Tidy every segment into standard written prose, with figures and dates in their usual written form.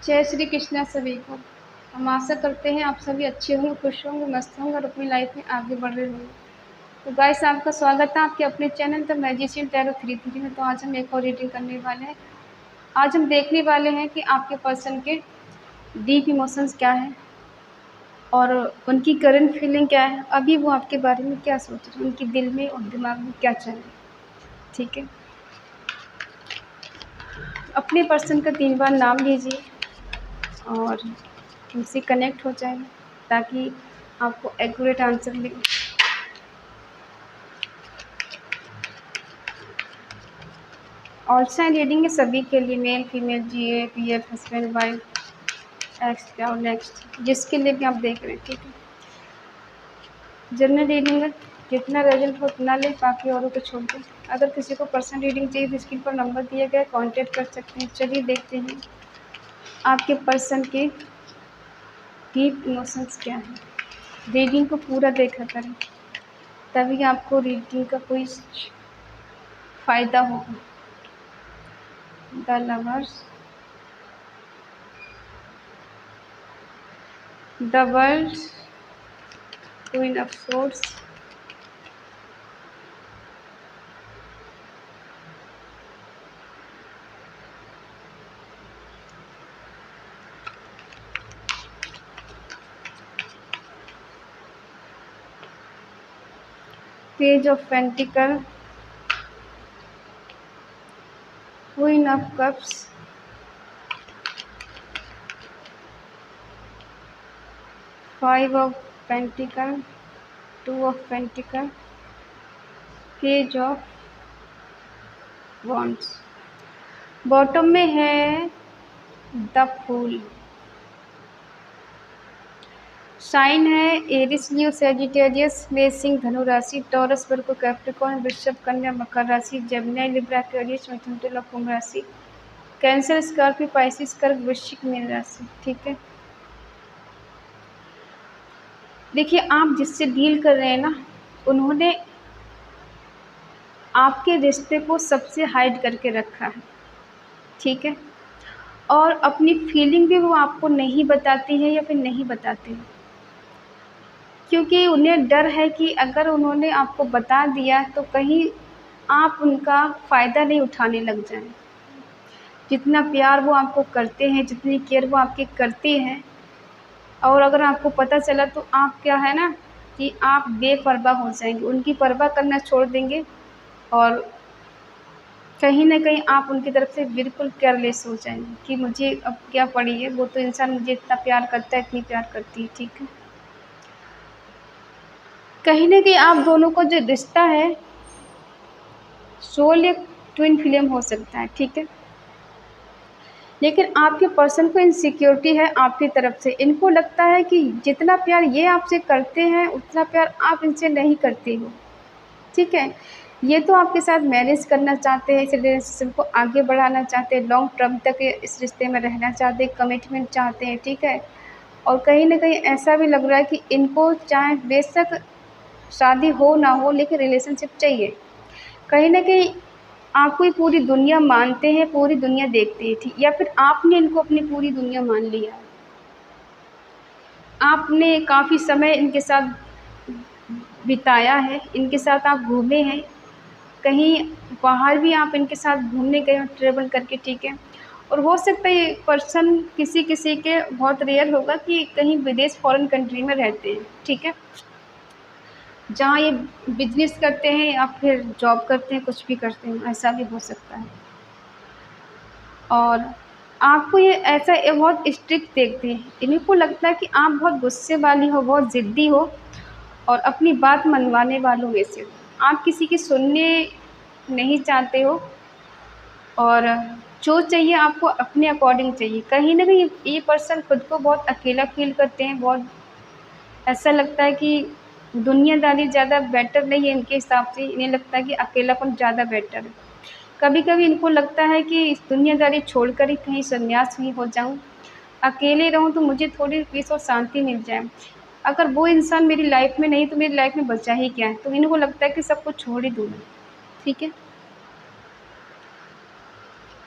जय श्री कृष्णा सभी को। हम आशा करते हैं आप सभी अच्छे होंगे, खुश होंगे, मस्त होंगे और अपनी लाइफ में आगे बढ़ रहे होंगे। तो गाइस, आपका स्वागत है आपके अपने चैनल द मैजिशियन टैरो 33 में। तो आज हम एक और रीडिंग करने वाले हैं। आज हम देखने वाले हैं कि आपके पर्सन के डीप इमोशंस क्या हैं और उनकी करंट फीलिंग क्या है। अभी वो आपके बारे में क्या सोच रहे हैं, उनके दिल में और दिमाग में क्या चल रहा है। ठीक है, अपने पर्सन का 3 बार नाम लीजिए और उनसे कनेक्ट हो जाए ताकि आपको एक्यूरेट आंसर मिले। ऑल साइन रीडिंग है सभी के लिए, मेल फीमेल, जीए पीएफ, हस्बैंड वाइफ, एक्स और नेक्स्ट, जिसके लिए भी आप देख रहे हैं। ठीक है, जनरल रीडिंग है, जितना रेजल्ट हो उतना ले, बाकी औरों को छोड़ दें। अगर किसी को पर्सनल रीडिंग चाहिए तो स्क्रीन पर नंबर दिया गया है, कॉन्टेक्ट कर सकते हैं। चलिए देखते हैं आपके पर्सन के डीप इमोशंस क्या है। रीडिंग को पूरा देखा करें, तभी आपको रीडिंग का कोई फ़ायदा होगा। The lovers, the world, queen of swords, page of pentacle, queen of cups, five of pentacle, two of pentacle, page of wands. Bottom में है द फूल। साइन है एरिस, लियो, सैजिटेरियस, मेष, धनु राशि, टॉरस, वर्गो, कैप्रिकॉर्न, वृषभ, कन्या, मकर राशि, जेमिनी, लिब्रा, एक्वेरियस, मिथुन, तुला, कुंभ राशि, कैंसर, स्कॉर्पियो, पाइसिस, कर्क, वृश्चिक, मीन राशि। ठीक है, देखिए आप जिससे डील कर रहे हैं ना, उन्होंने आपके रिश्ते को सबसे हाइड करके रखा है। ठीक है, और अपनी फीलिंग भी वो आपको नहीं बताती है या फिर नहीं बताते हैं, क्योंकि उन्हें डर है कि अगर उन्होंने आपको बता दिया तो कहीं आप उनका फ़ायदा नहीं उठाने लग जाएं। जितना प्यार वो आपको करते हैं, जितनी केयर वो आपकी करते हैं, और अगर आपको पता चला तो आप क्या है ना कि आप बेपरवाह हो जाएंगे, उनकी परवाह करना छोड़ देंगे और कहीं न कहीं आप उनकी तरफ से बिल्कुल केयरलेस हो जाएंगे कि मुझे अब क्या पड़ी है, वो तो इंसान मुझे इतना प्यार करता है, इतनी प्यार करती है। ठीक है, कहीं न कहीं आप दोनों का जो रिश्ता है सोल या ट्विन फ्लेम हो सकता है। ठीक है, लेकिन आपके पर्सन को इनसिक्योरिटी है आपकी तरफ से। इनको लगता है कि जितना प्यार ये आपसे करते हैं उतना प्यार आप इनसे नहीं करते हो। ठीक है, ये तो आपके साथ मैरिज करना चाहते हैं, इस रिलेशनशिप को आगे बढ़ाना चाहते हैं, लॉन्ग टर्म तक इस रिश्ते में रहना चाहते हैं, कमिटमेंट चाहते हैं। ठीक है, और कहीं न कहीं ऐसा भी लग रहा है कि इनको चाहे बेशक शादी हो ना हो लेकिन रिलेशनशिप चाहिए। कहीं न कहीं आपको ही पूरी दुनिया मानते हैं, पूरी दुनिया देखती है। ठीक, या फिर आपने इनको अपनी पूरी दुनिया मान लिया है। आपने काफ़ी समय इनके साथ बिताया है, इनके साथ आप घूमे हैं, कहीं बाहर भी आप इनके साथ घूमने गए हो ट्रैवल करके। ठीक है, और हो सकता है ये पर्सन किसी किसी के बहुत रेयर होगा कि कहीं विदेश फॉरेन कंट्री में रहते हैं। ठीक है, जहाँ ये बिजनेस करते हैं या फिर जॉब करते हैं, कुछ भी करते हैं, ऐसा भी हो सकता है। और आपको ये ऐसा ये बहुत स्ट्रिक्ट देखते हैं, इनको लगता है कि आप बहुत गुस्से वाली हो, बहुत ज़िद्दी हो और अपनी बात मनवाने वालों में से हो। आप किसी की सुनने नहीं चाहते हो और जो चाहिए आपको अपने अकॉर्डिंग चाहिए। कहीं न कहीं ये पर्सन खुद को बहुत अकेला फ़ील करते हैं, बहुत ऐसा लगता है कि दुनियादारी ज़्यादा बेटर नहीं है इनके हिसाब से, इन्हें लगता है कि अकेलापन ज़्यादा बेटर है। कभी-कभी इनको लगता है कि इस दुनियादारी छोड़कर ही कहीं सन्यास ही हो जाऊँ, अकेले रहूँ तो मुझे थोड़ी पीस और शांति मिल जाए। अगर वो इंसान मेरी लाइफ़ में नहीं तो मेरी लाइफ़ में बचा ही क्या है? तो इनको लगता है कि सब कुछ छोड़ ही दूँ मैं। ठीक है?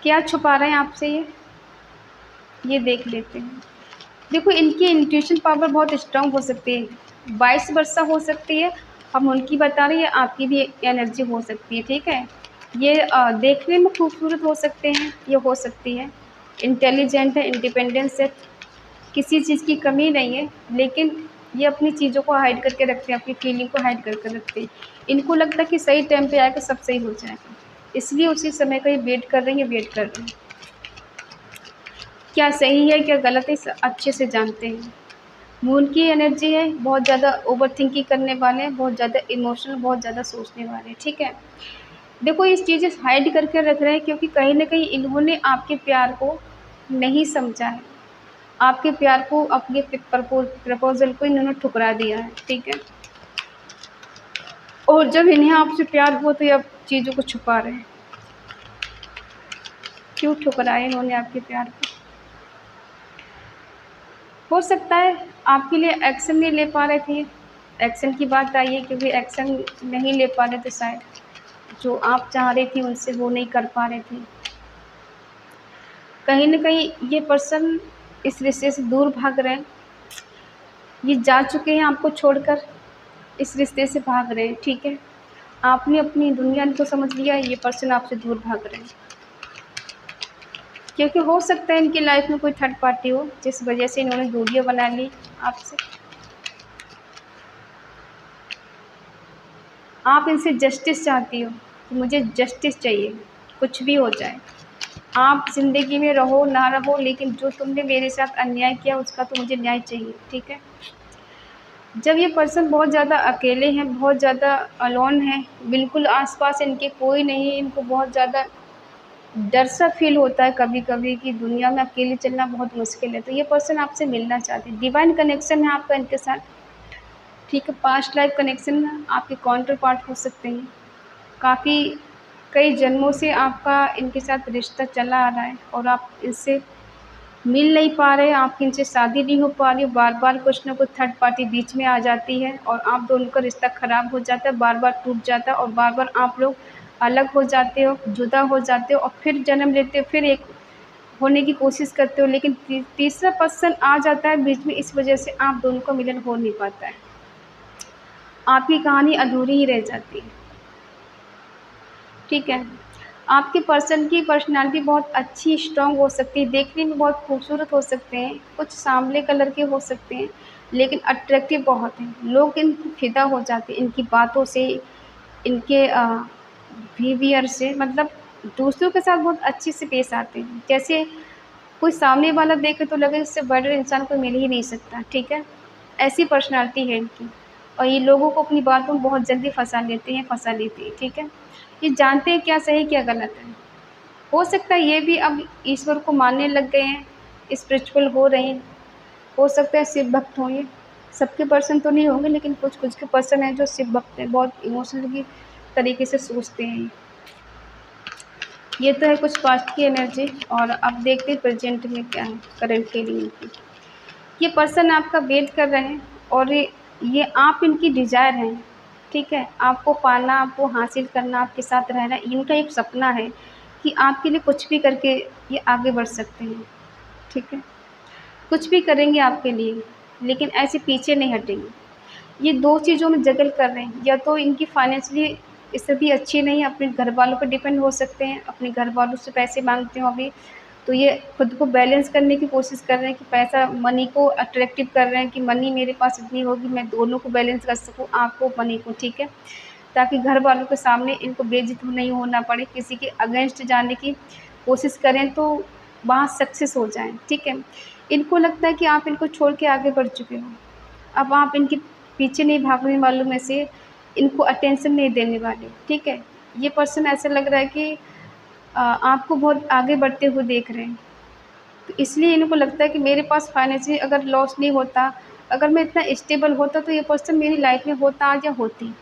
क्या छुपा रहे हैं आपसे ये? ये देख लेते हैं। देखो इनकी इंट्यूशन पावर बहुत स्ट्रांग हो सकती है, 22 वर्षा हो सकती है, हम उनकी बता रहे हैं, आपकी भी एनर्जी हो सकती है, ठीक है। ये देखने में खूबसूरत हो सकते हैं, ये हो सकती है, इंटेलिजेंट है, इंडिपेंडेंस है, किसी चीज़ की कमी नहीं है, लेकिन ये अपनी चीज़ों को हाइड करके रखते हैं, अपनी फीलिंग को हाइड करके रखते हैं। इनको लगता है कि सही टाइम पे आके सब सही हो जाएगा, इसलिए उसी समय का ये वेट कर रही हैं, वेट कर रहे हैं। क्या सही है क्या गलत है अच्छे से जानते हैं। मून की एनर्जी है, बहुत ज़्यादा ओवरथिंकिंग करने वाले हैं, बहुत ज़्यादा इमोशनल, बहुत ज़्यादा सोचने वाले हैं, ठीक है। देखो इस चीज़ें हाइड करके रख रहे हैं क्योंकि कहीं न कहीं इन्होंने आपके प्यार को नहीं समझा है। आपके प्यार को, आपके प्रपोज़ल को इन्होंने ठुकरा दिया है, ठीक है। और जब इन्हें आपसे प्यार हुआ तो ये अब चीज़ों को छुपा रहे हैं। क्यों ठुकराया इन्होंने आपके प्यार को? हो सकता है आपके लिए एक्शन नहीं ले पा रहे थे, एक्शन की बात आई है क्योंकि एक्शन नहीं ले पा रहे थे शायद, जो आप चाह रही थी उनसे वो नहीं कर पा रहे थे। कहीं न कहीं ये पर्सन इस रिश्ते से दूर भाग रहे हैं, ये जा चुके हैं आपको छोड़कर, इस रिश्ते से भाग रहे हैं, ठीक है। आपने अपनी दुनिया इनको समझ लिया है, ये पर्सन आपसे दूर भाग रहे हैं। क्योंकि हो सकता है इनकी लाइफ में कोई थर्ड पार्टी हो जिस वजह से इन्होंने दूरियां बना ली आपसे। आप इनसे जस्टिस चाहती हो कि मुझे जस्टिस चाहिए, कुछ भी हो जाए, आप ज़िंदगी में रहो ना रहो, लेकिन जो तुमने मेरे साथ अन्याय किया उसका तो मुझे न्याय चाहिए, ठीक है। जब ये पर्सन बहुत ज़्यादा अकेले हैं, बहुत ज़्यादा अलोन हैं, बिल्कुल आसपास इनके कोई नहीं है, इनको बहुत ज़्यादा डर सा फील होता है कभी-कभी कि दुनिया में अकेले चलना बहुत मुश्किल है, तो ये पर्सन आपसे मिलना चाहते हैं। डिवाइन कनेक्शन है आपका इनके साथ, ठीक है। पास्ट लाइफ कनेक्शन आपके काउंटर पार्ट हो सकते हैं। काफ़ी कई जन्मों से आपका इनके साथ रिश्ता चला आ रहा है और आप इनसे मिल नहीं पा रहे, आपकी इनसे शादी नहीं हो पा रही, बार-बार कुछ ना कुछ थर्ड पार्टी बीच में आ जाती है और आप दोनों का रिश्ता ख़राब हो जाता है, बार-बार टूट जाता है और बार-बार आप लोग अलग हो जाते हो, जुदा हो जाते हो और फिर जन्म लेते हो, फिर एक होने की कोशिश करते हो, लेकिन तीसरा पर्सन आ जाता है बीच में, इस वजह से आप दोनों का मिलन हो नहीं पाता है। आपकी कहानी अधूरी ही रह जाती है, ठीक है। आपके पर्सन की पर्सनैलिटी बहुत अच्छी स्ट्रॉन्ग हो सकती है, देखने में बहुत खूबसूरत हो सकते हैं, कुछ सांवले कलर के हो सकते हैं, लेकिन अट्रैक्टिव बहुत हैं। लोग इन फ़िदा हो जाते हैं इनकी बातों से, इनके बिहेवियर से, मतलब दूसरों के साथ बहुत अच्छे से पेश आते हैं। जैसे कोई सामने वाला देखे तो लगे इससे बेटर इंसान कोई मिल ही नहीं सकता, ठीक है। ऐसी पर्सनैलिटी है इनकी और ये लोगों को अपनी बातों में बहुत जल्दी फँसा लेते हैं, फँसा लेती है, ठीक है। ये जानते हैं क्या सही क्या गलत है। हो सकता है ये भी अब ईश्वर को मानने लग गए हैं, स्पिरिचुअल हो रहे हैं, हो सकता है शिव भक्त हों ये। सबके पर्सन तो नहीं होंगे लेकिन कुछ-कुछ के पर्सन हैं जो शिव भक्त हैं, बहुत इमोशनली तरीके से सोचते हैं। ये तो है कुछ पास्ट की एनर्जी और अब देखते हैं प्रेज़ेंट में क्या है करंट के लिए इनकी। ये पर्सन आपका वेट कर रहे हैं और ये आप इनकी डिज़ायर हैं, ठीक है। आपको पाना, आपको हासिल करना, आपके साथ रहना, इनका एक सपना है कि आपके लिए कुछ भी करके ये आगे बढ़ सकते हैं, ठीक है। कुछ भी करेंगे आपके लिए, लेकिन ऐसे पीछे नहीं हटेंगे। ये 2 चीज़ों में जगल कर रहे हैं, या तो इनकी फाइनेंशियली स्थिति अच्छी नहीं है, अपने घरवालों पे डिपेंड हो सकते हैं, अपने घरवालों से पैसे माँगते हो अभी, तो ये खुद को बैलेंस करने की कोशिश कर रहे हैं कि पैसा मनी को अट्रैक्टिव कर रहे हैं कि मनी मेरे पास इतनी होगी, मैं दोनों को बैलेंस कर सकूँ, आपको, मनी को, ठीक है। ताकि घरवालों के सामने इनको बेइज़्ज़त नहीं होना पड़े, किसी के अगेंस्ट जाने की कोशिश करें तो वहाँ सक्सेस हो जाएँ, ठीक है। इनको लगता है कि आप इनको छोड़ के आगे बढ़ चुके हो। अब आप इनके पीछे नहीं भागने वालों में से, इनको अटेंशन नहीं देने वाले, ठीक है। ये पर्सन ऐसा लग रहा है कि आपको बहुत आगे बढ़ते हुए देख रहे हैं। तो इसलिए इनको लगता है कि मेरे पास फाइनेंशियली अगर लॉस नहीं होता, अगर मैं इतना स्टेबल होता तो ये पर्सन मेरी लाइफ़ में होता आज या होती।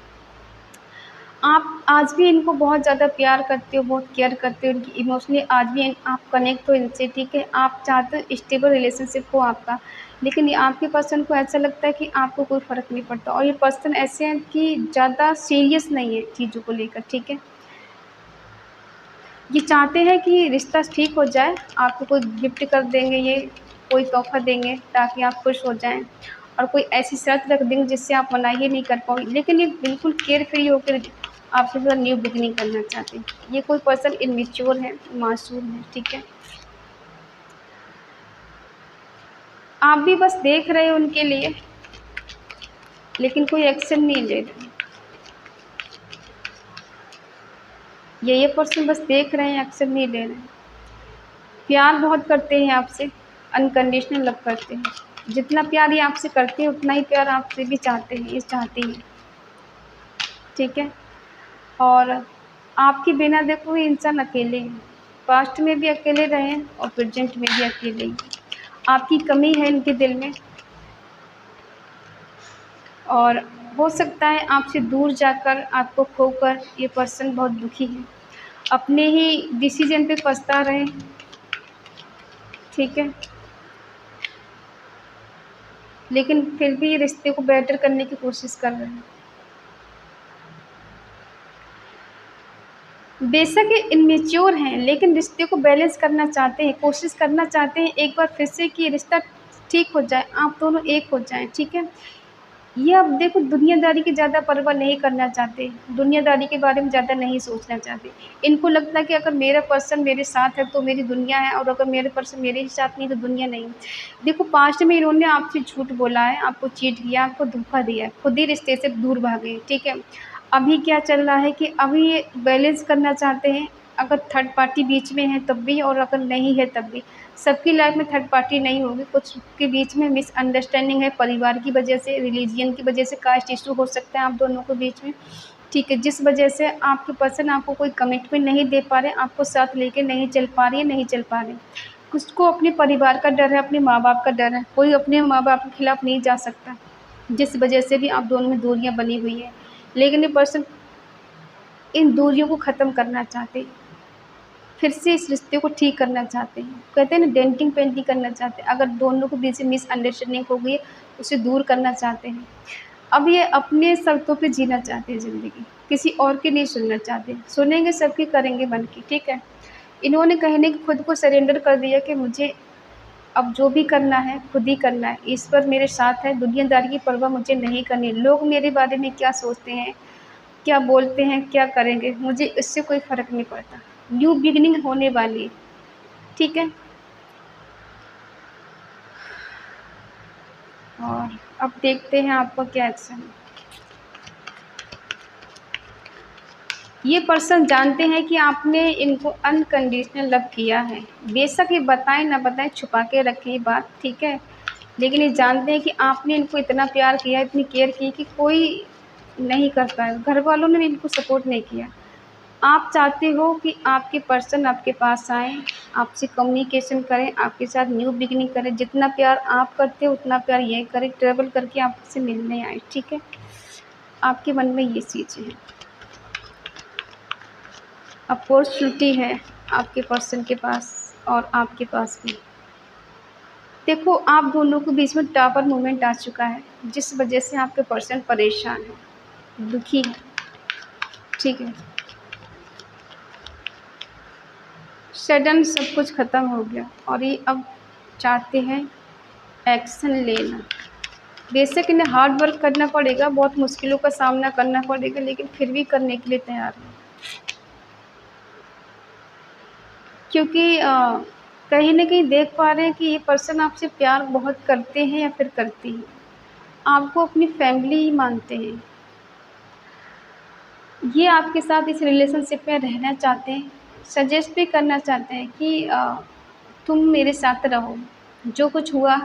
आप आज भी इनको बहुत ज़्यादा प्यार करते हो, बहुत केयर करते हो, इनकी इमोशनली आज भी आप कनेक्ट हो इनसे, ठीक है। आप चाहते हो स्टेबल रिलेशनशिप हो आपका, लेकिन ये आपके पर्सन को ऐसा लगता है कि आपको कोई फ़र्क नहीं पड़ता और ये पर्सन ऐसे हैं कि ज़्यादा सीरियस नहीं है चीज़ों को लेकर, ठीक है। ये चाहते हैं कि रिश्ता ठीक हो जाए, आपको कोई गिफ्ट कर देंगे, ये कोई तोहफ़ा देंगे ताकि आप खुश हो जाएँ, और कोई ऐसी शर्त रख देंगे जिससे आप मना ही नहीं कर पाओगे। लेकिन ये बिल्कुल केयर फ्री होकर आपके साथ न्यू बिगिनिंग करना चाहते हैं। ये कोई पर्सन इमैच्योर है, मासूम है, ठीक है? आप भी बस देख रहे हो उनके लिए, लेकिन कोई एक्शन नहीं ले रहे। ये पर्सन बस देख रहे हैं, एक्शन नहीं ले रहे हैं। प्यार बहुत करते हैं आपसे, अनकंडीशनल लव करते हैं। जितना प्यार ये आपसे करते हैं उतना ही प्यार आपसे भी चाहते हैं, ये चाहती हैं, ठीक है? और आपके बिना देखो ये इंसान अकेले हैं, पास्ट में भी अकेले रहे हैं और प्रेजेंट में भी अकेले ही। आपकी कमी है इनके दिल में, और हो सकता है आपसे दूर जाकर, आपको खोकर ये पर्सन बहुत दुखी है, अपने ही डिसीजन पे पछता रहे, ठीक है? लेकिन फिर भी ये रिश्ते को बेटर करने की कोशिश कर रहे हैं। बेशक ये इमैच्योर हैं, लेकिन रिश्ते को बैलेंस करना चाहते हैं, कोशिश करना चाहते हैं एक बार फिर से कि रिश्ता ठीक हो जाए, आप दोनों एक हो जाएँ, ठीक है? ये अब देखो दुनियादारी की ज़्यादा परवाह नहीं करना चाहते, दुनियादारी के बारे में ज़्यादा नहीं सोचना चाहते। इनको लगता है कि अगर मेरा पर्सन मेरे साथ है तो मेरी दुनिया है, और अगर मेरे पर्सन मेरे ही साथ नहीं तो दुनिया नहीं। देखो पास्ट में इन्होंने आपसे झूठ बोला है, आपको चीट किया, आपको धोखा दिया है, खुद ही रिश्ते से दूर भागे, ठीक है? अभी क्या चल रहा है कि अभी ये बैलेंस करना चाहते हैं, अगर थर्ड पार्टी बीच में है तब भी, और अगर नहीं है तब भी। सबकी लाइफ में थर्ड पार्टी नहीं होगी, कुछ के बीच में मिसअंडरस्टैंडिंग है, परिवार की वजह से, रिलीजियन की वजह से, कास्ट इशू हो सकता है आप दोनों के बीच में, ठीक है? जिस वजह से आपके पर्सन आपको कोई कमिटमेंट नहीं दे पा रहे, आपको साथ लेके नहीं चल पा रही है, नहीं चल पा रहे। कुछ को अपने परिवार का डर है, अपने माँ बाप का डर है, कोई अपने माँ बाप के खिलाफ नहीं जा सकता, जिस वजह से भी आप दोनों में दूरियां बनी हुई है। लेकिन ये पर्सन इन दूरियों को ख़त्म करना चाहते हैं, फिर से इस रिश्ते को ठीक करना चाहते हैं। कहते हैं ना, डेंटिंग पेंटिंग करना चाहते हैं। अगर दोनों के बीच में मिसअंडरस्टैंडिंग हो गई है, उसे दूर करना चाहते हैं। अब ये अपने शर्तों पे जीना चाहते हैं ज़िंदगी, किसी और की नहीं सुनना चाहते। सुनेंगे सबकी, करेंगे मन की, ठीक है? इन्होंने कहीं न कहीं खुद को सरेंडर कर दिया कि मुझे अब जो भी करना है खुद ही करना है, ईश्वर मेरे साथ है, दुनियादारी की परवाह मुझे नहीं करनी। लोग मेरे बारे में क्या सोचते हैं, क्या बोलते हैं, क्या करेंगे, मुझे इससे कोई फ़र्क नहीं पड़ता। न्यू बिगिनिंग होने वाली है, ठीक है? और अब देखते हैं आपका क्या एक्शन है। ये पर्सन जानते हैं कि आपने इनको अनकंडीशनल लव किया है। बेशक ये बताएँ ना बताएँ, छुपा के रखें ये बात, ठीक है? लेकिन ये जानते हैं कि आपने इनको इतना प्यार किया, इतनी केयर की कि कोई नहीं कर पाएगा। घर वालों ने भी इनको सपोर्ट नहीं किया। आप चाहते हो कि आपके पर्सन आपके पास आएँ, आपसे कम्युनिकेशन करें, आपके साथ न्यू बिगिनिंग करें। जितना प्यार आप करते हो उतना प्यार ये करें, ट्रैवल करके आपसे मिलने आएँ, ठीक है? आपके मन में ये चीज़ें हैं। अपॉर्चुनिटी है आपके पर्सन के पास और आपके पास भी। देखो आप दोनों के बीच में टावर मोमेंट आ चुका है, जिस वजह से आपके पर्सन परेशान है, दुखी है, ठीक है? सडन सब कुछ ख़त्म हो गया और ये अब चाहते हैं एक्शन लेना। बेशक इन्हें हार्ड वर्क करना पड़ेगा, बहुत मुश्किलों का सामना करना पड़ेगा, लेकिन फिर भी करने के लिए तैयार हैं। क्योंकि कहीं न कहीं देख पा रहे हैं कि ये पर्सन आपसे प्यार बहुत करते हैं या फिर करती हैं। आपको अपनी फैमिली ही मानते हैं। ये आपके साथ इस रिलेशनशिप में रहना चाहते हैं, सजेस्ट भी करना चाहते हैं कि तुम मेरे साथ रहो, जो कुछ हुआ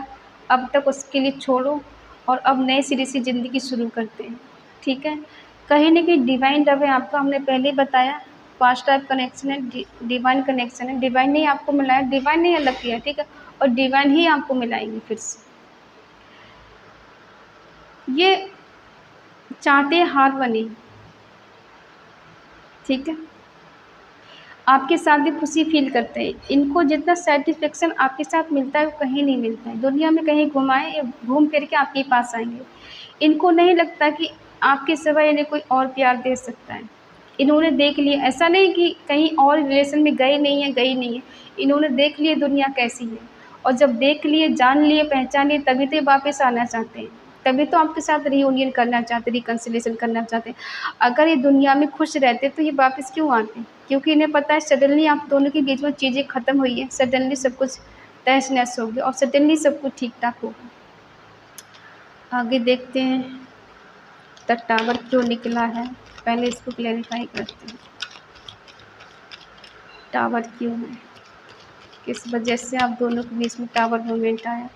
अब तक उसके लिए छोड़ो और अब नए सिरे से ज़िंदगी शुरू करते हैं, ठीक है? कहीं न कहीं डिवाइन लव है आपका, हमने पहले ही बताया, पास्ट टाइप कनेक्शन है, डिवाइन कनेक्शन है। डिवाइन ने आपको मिलाया, डिवाइन ने अलग किया, ठीक है? और डिवाइन ही आपको मिलाएँगी फिर से। ये चाहते हैं हार्मनी, ठीक है? आपके साथ भी खुशी फ़ील करते हैं। इनको जितना सैटिस्फैक्शन आपके साथ मिलता है वो कहीं नहीं मिलता है। दुनिया में कहीं घुमाएँ या घूम फिर के आपके पास आएँगे। इनको नहीं लगता कि आपके सिवा इन्हें कोई और प्यार दे सकता है। इन्होंने देख लिया, ऐसा नहीं कि कहीं और रिलेशन में गए नहीं हैं, गई नहीं है, इन्होंने देख लिए दुनिया कैसी है, और जब देख लिए, जान लिए, पहचान लिए, तभी तो ये वापस आना चाहते हैं, तभी तो आपके साथ रियूनियन करना चाहते, रिकन्सिलिएशन करना चाहते हैं। अगर ये दुनिया में खुश रहते तो ये वापस क्यों आते? क्योंकि इन्हें पता है सडनली आप दोनों के बीच में चीज़ें ख़त्म हुई हैं, सडनली सब कुछ तहस-नहस हो गया और सडनली सब कुछ ठीक-ठाक होगा। आगे देखते हैं द टावर क्यों निकला है, पहले इसको क्लैरिफाई करते हैं। टावर क्यों है, किस वजह से आप दोनों के बीच में टावर मूवमेंट आया,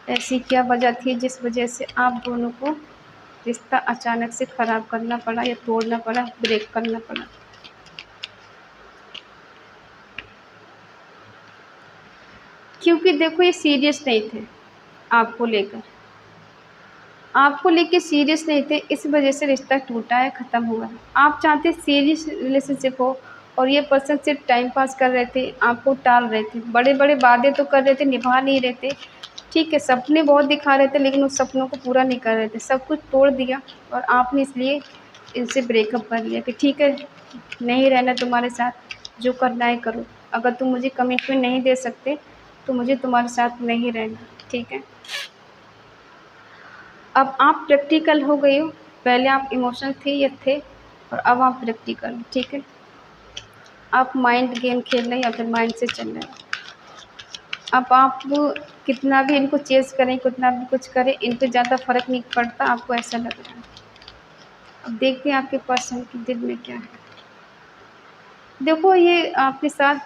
ऐसी क्या वजह थी जिस वजह से आप दोनों को रिश्ता अचानक से ख़राब करना पड़ा या तोड़ना पड़ा, ब्रेक करना पड़ा। क्योंकि देखो ये सीरियस नहीं थे आपको लेकर, आपको लेके सीरियस नहीं थे, इस वजह से रिश्ता टूटा है, ख़त्म हुआ है। आप चाहते सीरियस रिलेशनशिप हो और ये पर्सन सिर्फ टाइम पास कर रहे थे, आपको टाल रहे थे, बड़े बड़े वादे तो कर रहे थे, निभा नहीं रहे थे। ठीक है, सपने बहुत दिखा रहे थे लेकिन उस सपनों को पूरा नहीं कर रहे थे, सब कुछ तोड़ दिया और आपने इसलिए इनसे ब्रेकअप कर लिया कि ठीक है, नहीं रहना तुम्हारे साथ, जो करना है करो, अगर तुम मुझे कमिटमेंट नहीं दे सकते तो मुझे तुम्हारे साथ नहीं रहना। ठीक है, अब आप प्रैक्टिकल हो गए हो, पहले आप इमोशनल थे या थे और अब आप प्रैक्टिकल हो। ठीक है, आप माइंड गेम खेल रहे हैं या फिर माइंड से चल रहे हैं। अब आप कितना भी इनको चेज़ करें, कितना भी कुछ करें, इन पे ज़्यादा फ़र्क नहीं पड़ता, आपको ऐसा लग रहा है। अब देखते हैं आपके पर्सन के दिल में क्या है। देखो ये आपके साथ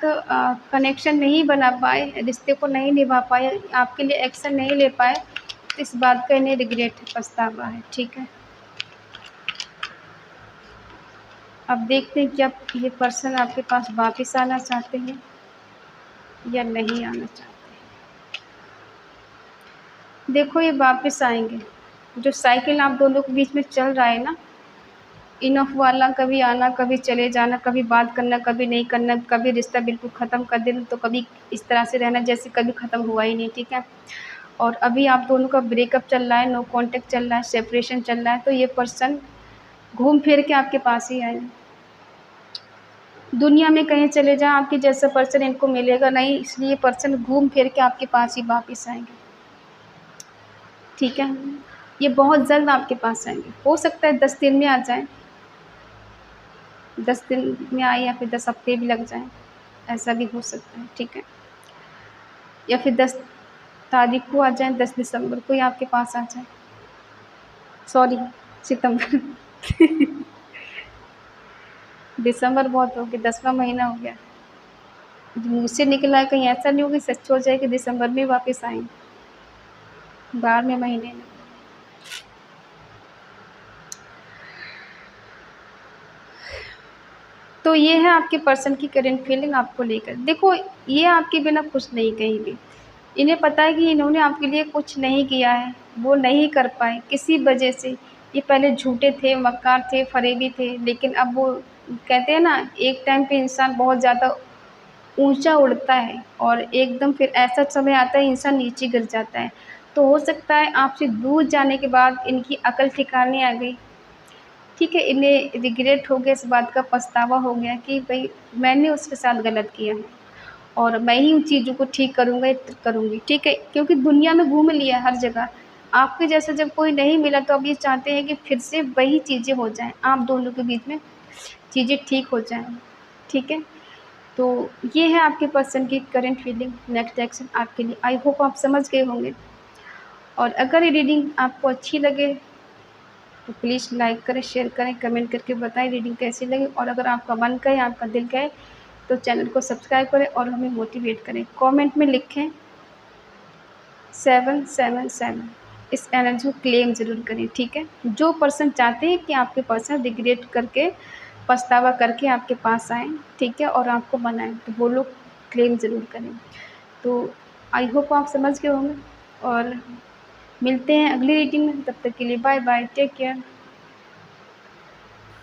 कनेक्शन नहीं बना पाए, रिश्ते को नहीं निभा पाए, आपके लिए एक्शन नहीं ले पाए, तो इस बात का इन्हें रिग्रेट है, पछतावा है। ठीक है, अब देखते हैं कि अब ये पर्सन आपके पास वापस आना चाहते हैं या नहीं आना चाहते। देखो ये वापस आएंगे, जो साइकिल आप दोनों के बीच में चल रहा है ना, इनफ वाला, कभी आना कभी चले जाना, कभी बात करना कभी नहीं करना, कभी रिश्ता बिल्कुल ख़त्म कर देना तो कभी इस तरह से रहना जैसे कभी ख़त्म हुआ ही नहीं। ठीक है, और अभी आप दोनों का ब्रेकअप चल रहा है, नो कांटेक्ट चल रहा है, सेपरेशन चल रहा है, तो ये पर्सन घूम फिर के आपके पास ही आएगा। दुनिया में कहीं चले जाएं, आपके जैसा पर्सन इनको मिलेगा नहीं, इसलिए पर्सन घूम फिर के आपके पास ही वापस आएंगे। ठीक है, ये बहुत जल्द आपके पास आएंगे, हो सकता है 10 दिन में आ जाएं, 10 दिन में आए या फिर 10 हफ्ते भी लग जाएं, ऐसा भी हो सकता है। ठीक है, या फिर 10 तारीख को आ जाएं, 10 दिसंबर को ही आपके पास आ जाएं, सॉरी सितंबर दिसंबर बहुत हो गया, 10वां महीना हो गया, मुँह से निकला है, कहीं ऐसा नहीं हो कि सच हो जाए कि दिसंबर में वापस आएंगे, 12वें महीने में। तो ये है आपके पर्सन की करंट फीलिंग आपको लेकर। देखो ये आपके बिना खुश नहीं कहीं भी, इन्हें पता है कि इन्होंने आपके लिए कुछ नहीं किया है, वो नहीं कर पाए किसी वजह से। ये पहले झूठे थे, मक्कार थे, फरेबी थे, लेकिन अब वो कहते हैं ना, एक टाइम पे इंसान बहुत ज़्यादा ऊंचा उड़ता है और एकदम फिर ऐसा समय आता है इंसान नीचे गिर जाता है। तो हो सकता है आपसे दूर जाने के बाद इनकी अकल ठिकाने आ गई। ठीक है, इन्हें रिग्रेट हो गया, इस बात का पछतावा हो गया कि भाई मैंने उसके साथ गलत किया है और मैं ही उन चीज़ों को ठीक करूँगा, करूँगी। ठीक है, क्योंकि दुनिया में घूम लिया हर जगह, आपके जैसा जब कोई नहीं मिला तो अब ये चाहते हैं कि फिर से वही चीज़ें हो जाएँ, आप दोनों के बीच में चीज़ें ठीक हो जाएँ। ठीक है, तो ये है आपके पर्सन की करंट फीलिंग, नेक्स्ट एक्शन आपके लिए। आई होप आप समझ गए होंगे, और अगर ये रीडिंग आपको अच्छी लगे तो प्लीज़ लाइक करें, शेयर करें, कमेंट करके बताएं रीडिंग कैसी लगी, और अगर आपका मन कहे, आपका दिल कहे तो चैनल को सब्सक्राइब करें और हमें मोटिवेट करें। कमेंट में लिखें 777, इस एनर्जी को क्लेम ज़रूर करें। ठीक है, जो पर्सन चाहते हैं कि आपके पर्सन रिग्रेट करके, पछतावा करके आपके पास आएँ, ठीक है, और आपको बनाएं, तो वो लोग क्लेम ज़रूर करें। तो आई होप आप समझ गए होंगे, और मिलते हैं अगली रीडिंग में, तब तक के लिए बाय बाय, टेक केयर।